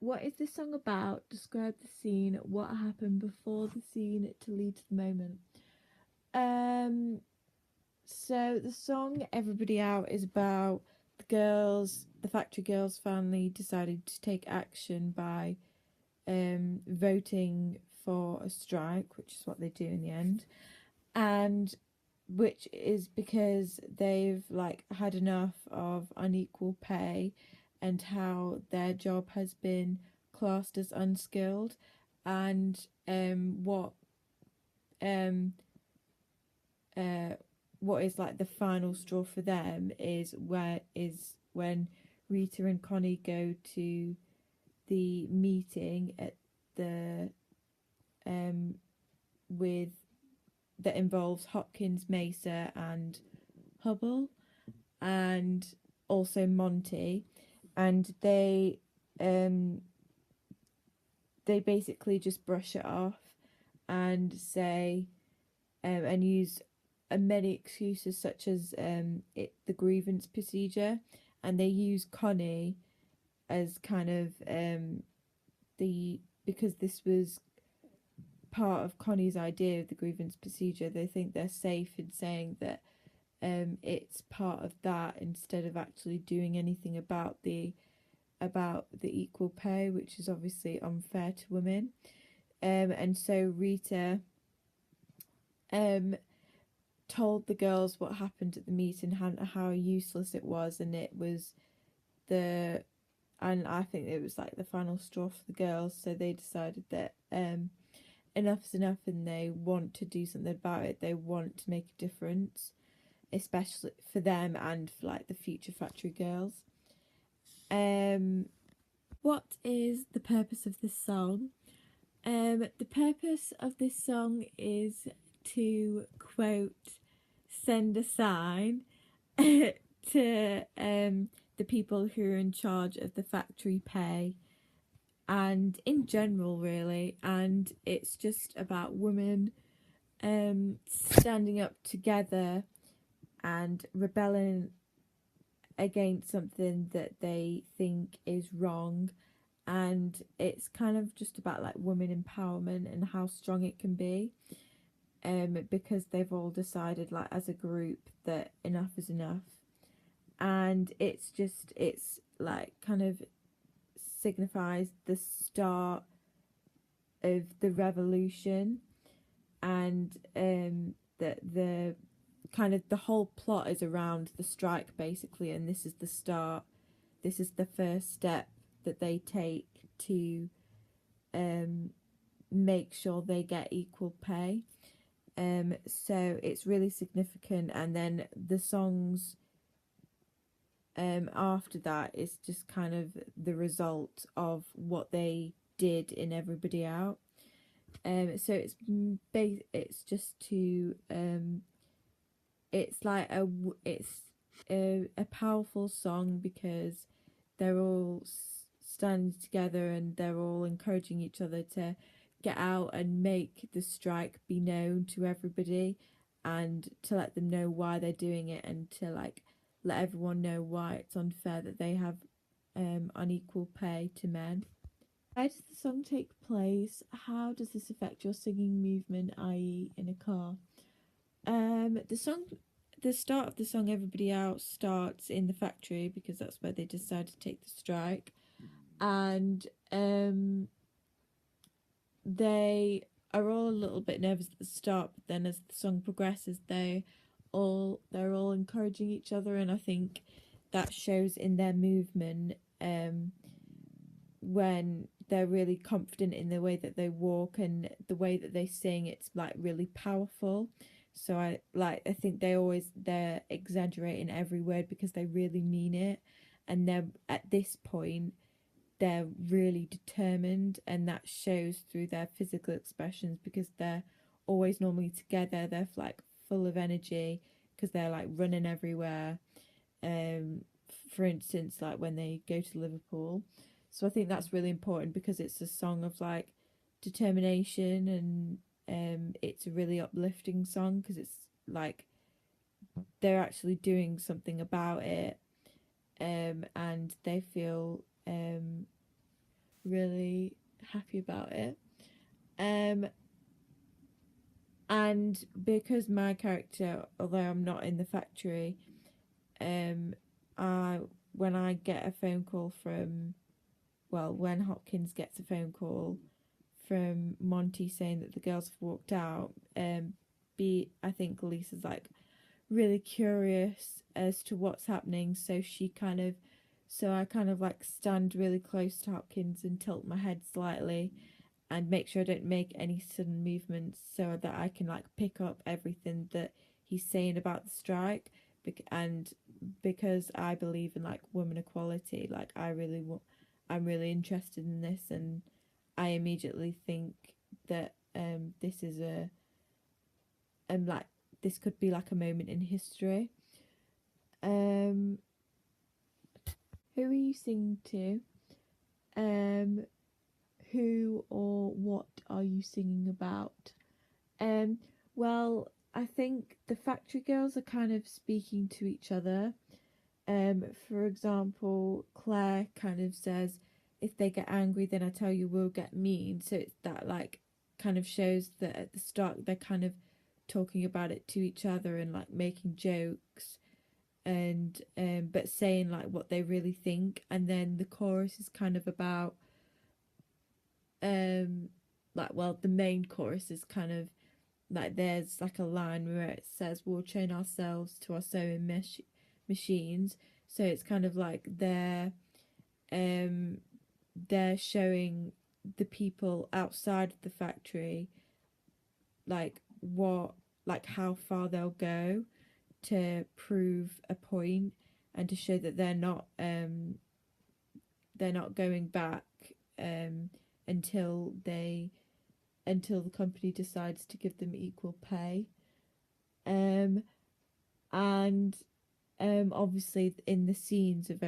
what is this song about? Describe the scene. What happened before the scene to lead to the moment? Um, so the song "Everybody Out" is about the factory girls family decided to take action by voting for a strike, which is what they do in the end, and which is because they've like had enough of unequal pay and how their job has been classed as unskilled, and um uh what is like the final straw for them is when Rita and Connie go to the meeting at the um with that involves Hopkins, Mesa, and Hubble, and also Monty, and um they basically just brush it off and say and use many excuses such as the grievance procedure, and they use Connie as kind of the because this was part of Connie's idea of the grievance procedure. They think they're safe in saying that it's part of that instead of actually doing anything about the equal pay, which is obviously unfair to women. And so Rita um told the girls what happened at the meeting, how useless it was, and it was the and I think it was like the final straw for the girls. So they decided that enough is enough, and they want to do something about it. They want to make a difference, especially for them and for like the future factory girls. Um, what is the purpose of this song? The purpose of this song is to quote, send a sign to the people who are in charge of the factory pay and in general, really. And it's just about women standing up together and rebelling against something that they think is wrong, and it's kind of just about like women empowerment and how strong it can be, because they've all decided like as a group that enough is enough, and it's like kind of signifies the start of the revolution, and that the kind of the whole plot is around the strike basically, and this is the start. This is the first step that they take to um, make sure they get equal pay. So it's really significant, and then the songs after that is just kind of the result of what they did in Everybody Out. So it's just to it's like a powerful song because they're all standing together and they're all encouraging each other to get out and make the strike be known to everybody, and to let them know why they're doing it, and to like let everyone know why it's unfair that they have unequal pay to men. Where does the song take place? How does this affect your singing movement, i.e., in a car? The start of the song "Everybody Out" starts in the factory because that's where they decide to take the strike, and they are all a little bit nervous at the start, but then as the song progresses, they're all encouraging each other, and I think that shows in their movement when they're really confident in the way that they walk and the way that they sing. It's like really powerful. So I think they're exaggerating every word because they really mean it, and they're at this point they're really determined, and that shows through their physical expressions because they're always normally together. They're like full of energy because they're like running everywhere. Um, for instance, like when they go to Liverpool. So I think that's really important because it's a song of like determination, and it's a really uplifting song because it's like they're actually doing something about it, and they feel really happy about it. Um, and because my character, although I'm not in the factory, I when I get a phone call from, well, when Hopkins gets a phone call from Monty saying that the girls have walked out, I think Lisa's like really curious as to what's happening, so I kind of like stand really close to Hopkins and tilt my head slightly and make sure I don't make any sudden movements so that I can like pick up everything that he's saying about the strike. And because I believe in like women equality, like I'm really interested in this, and I immediately think that this is a like this could be like a moment in history. Um, who are you singing to? Um, who or what are you singing about? Um, well, I think the factory girls are kind of speaking to each other. For example, Claire kind of says, if they get angry, then I tell you we'll get mean. So it's that like kind of shows that at the start they're kind of talking about it to each other and like making jokes and but saying like what they really think. And then the chorus is kind of about um like, well, the main chorus is kind of like, there's like a line where it says we'll chain ourselves to our machines. So it's kind of like um they're showing the people outside of the factory like what, like how far they'll go to prove a point and to show that they're not going back um until the company decides to give them equal pay. Um, and obviously in the scenes of